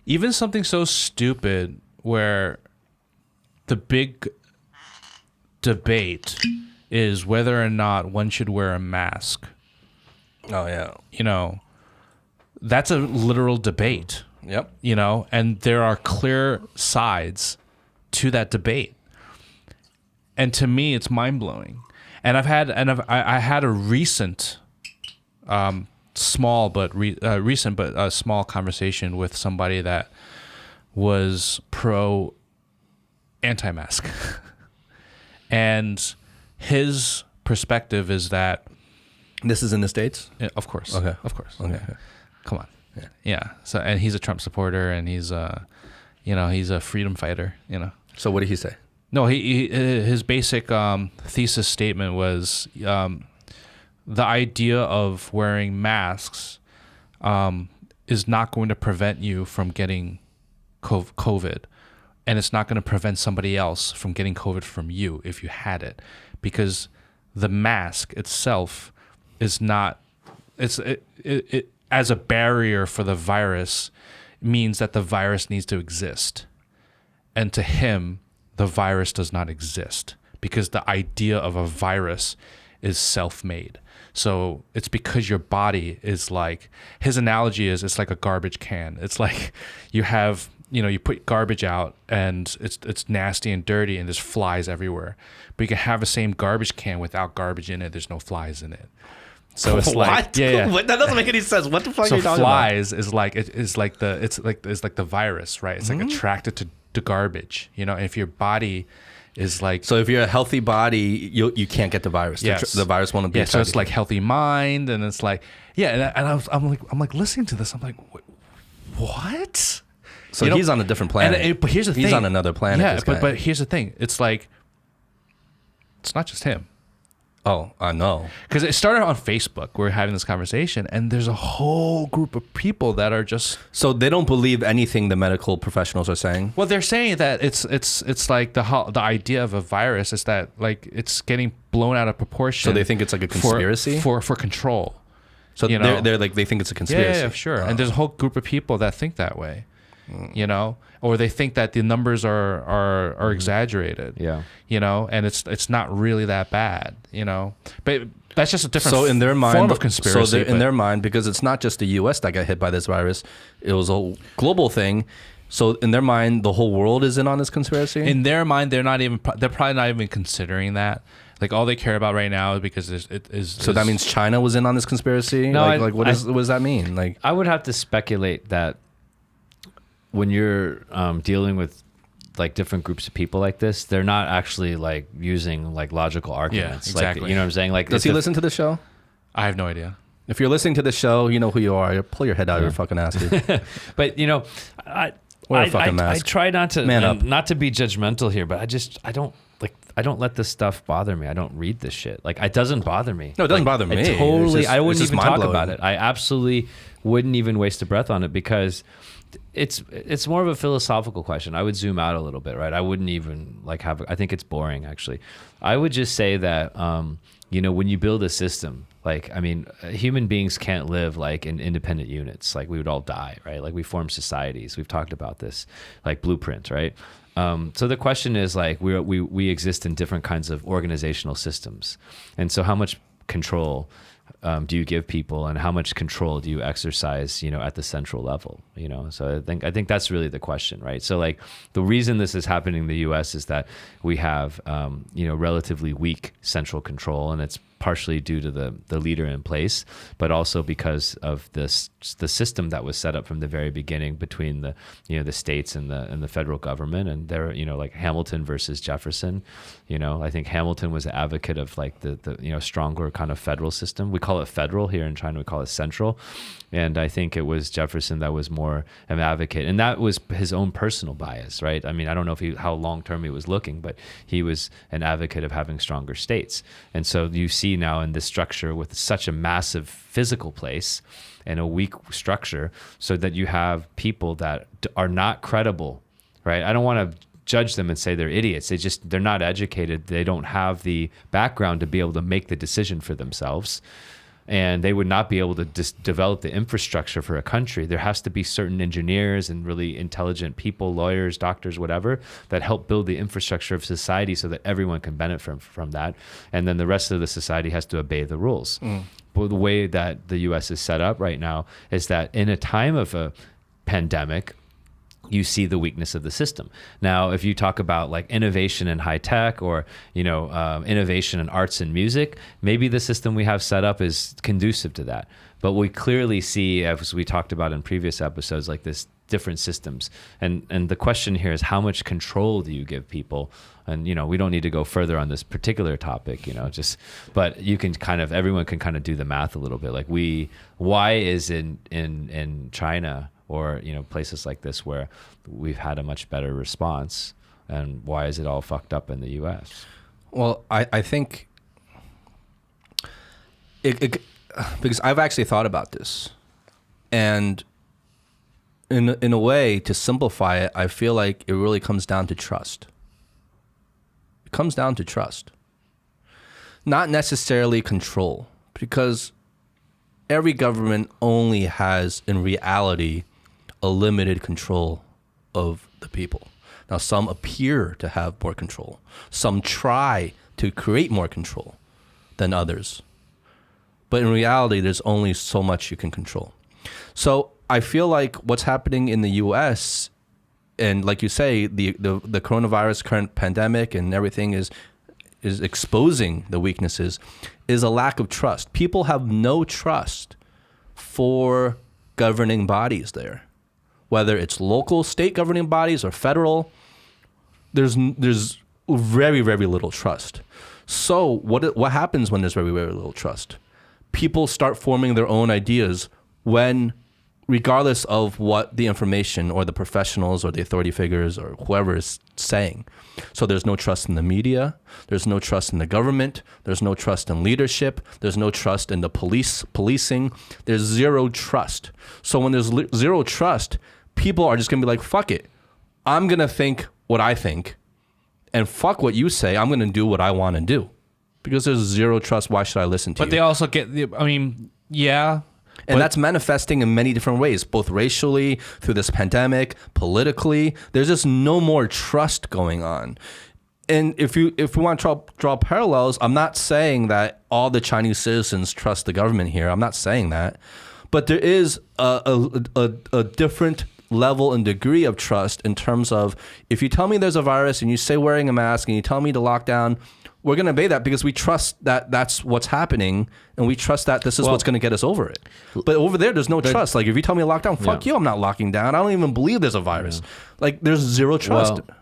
even something so stupid where the big debate is whether or not one should wear a mask. Oh yeah. You know, that's a literal debate. Yep. You know, and there are clear sides to that debate. And to me, it's mind blowing. And I had a recent, small conversation with somebody that was pro anti-mask, and his perspective is that this is in the States. Of course. Okay. Of course. Okay. Come on. Yeah. So, and he's a Trump supporter, and he's he's a freedom fighter. You know. So what did he say? No, his basic thesis statement was the idea of wearing masks is not going to prevent you from getting COVID, and it's not going to prevent somebody else from getting COVID from you if you had it, because the mask itself is not. It as a barrier for the virus means that the virus needs to exist, and to him, the virus does not exist because the idea of a virus is self-made. So it's because your body is like, his analogy is it's like a garbage can. It's like you have, you put garbage out and it's nasty and dirty and there's flies everywhere. But you can have the same garbage can without garbage in it. There's no flies in it. So it's like, yeah. What? That doesn't make any sense. What the fuck are you talking flies about? Is like, it's like the virus, right? It's like attracted to garbage, and if your body is like, so if you're a healthy body, you can't get the virus. Yes. The virus won't be. Yeah, so it's like healthy mind, and it's like, yeah, and I'm like listening to this, I'm like, what? So he's on a different planet. But here's the thing, he's on another planet. Yeah, but here's the thing, it's like, it's not just him. Oh, I know. Because it started on Facebook. We're having this conversation, and there's a whole group of people that are just... So they don't believe anything the medical professionals are saying? Well, they're saying that it's like the idea of a virus is that like it's getting blown out of proportion. So they think it's like a conspiracy? For control. So they're like, they think it's a conspiracy? Yeah, sure. And there's a whole group of people that think that way. Or they think that the numbers are exaggerated. Yeah. And it's not really that bad. But that's just a different in their mind, form of conspiracy. So in their mind, because it's not just the U.S. that got hit by this virus, it was a global thing. So in their mind, the whole world is in on this conspiracy. In their mind, they're probably not even considering that. Like all they care about right now is because it is. So that means China was in on this conspiracy. No, what does that mean? Like, I would have to speculate that when you're dealing with like different groups of people like this, they're not actually like using like logical arguments. Yeah, exactly. Like, you know what I'm saying? Like, does he listen to the show? I have no idea. If you're listening to the show, you know who you are. Pull your head out of your fucking ass, dude. But Wear a fucking mask. I try not to not to be judgmental here, but I don't let this stuff bother me. I don't read this shit. Like, it doesn't bother me. No, it doesn't bother me. I wouldn't even talk about it. I absolutely wouldn't even waste a breath on it because it's more of a philosophical question. I would zoom out a little bit, right? I wouldn't even I think it's boring actually. I would just say that, when you build a system, human beings can't live like in independent units. Like, we would all die, right? Like, we form societies. We've talked about this, like blueprints, right? So the question is like, we exist in different kinds of organizational systems. And so how much control do you give people, and how much control do you exercise, at the central level, So I think that's really the question, right? So like, the reason this is happening in the US is that we have, relatively weak central control, and it's partially due to the leader in place, but also because of the system that was set up from the very beginning between the states and the federal government. And they're, like Hamilton versus Jefferson. I think Hamilton was an advocate of like the stronger kind of federal system. We call it federal here in China. We call it central. And I think it was Jefferson that was more an advocate, and that was his own personal bias, right? I mean, I don't know how long term he was looking, but he was an advocate of having stronger states. And so you see now in this structure with such a massive physical place and a weak structure, so that you have people that are not credible, right? I don't want to judge them and say they're idiots. They're not educated. They don't have the background to be able to make the decision for themselves. and they would not be able to just develop the infrastructure for a country. There has to be certain engineers and really intelligent people, lawyers, doctors, whatever, that help build the infrastructure of society so that everyone can benefit from that. And then the rest of the society has to obey the rules. But the way that the US is set up right now is that in a time of a pandemic, you see the weakness of the system. Now, if you talk about like innovation in high tech or, innovation in arts and music, maybe the system we have set up is conducive to that. But we clearly see, as we talked about in previous episodes, like this different systems. And the question here is, how much control do you give people? And, we don't need to go further on this particular topic, but you can everyone can kind of do the math a little bit. Like why is in China or, places like this where we've had a much better response, and why is it all fucked up in the US? Well, I think because I've actually thought about this, and in a way, to simplify it, I feel like it really comes down to trust. It comes down to trust, not necessarily control, because every government only has, in reality, a limited control of the people. Now, some appear to have more control. Some try to create more control than others. But in reality, there's only so much you can control. So I feel like what's happening in the US, and like you say, the coronavirus current pandemic and everything is exposing the weaknesses, is a lack of trust. People have no trust for governing bodies there. Whether it's local, state governing bodies or federal, there's very, very little trust. So what happens when there's very, very little trust? People start forming their own ideas regardless of what the information or the professionals or the authority figures or whoever is saying. So there's no trust in the media. There's no trust in the government. There's no trust in leadership. There's no trust in the policing. There's zero trust. So when there's zero trust, people are just going to be like, fuck it. I'm going to think what I think, and fuck what you say. I'm going to do what I want to do. Because there's zero trust. Why should I listen to you? But they also get, yeah. And that's manifesting in many different ways, both racially, through this pandemic, politically. There's just no more trust going on. And if we want to draw parallels, I'm not saying that all the Chinese citizens trust the government here. I'm not saying that. But there is a different level and degree of trust in terms of, if you tell me there's a virus and you say wearing a mask and you tell me to lock down, we're going to obey that because we trust that that's what's happening, and we trust that this is what's going to get us over it. But over there's no trust. Like, if you tell me to lock down, fuck you, I'm not locking down. I don't even believe there's a virus. Like, there's zero trust. Well,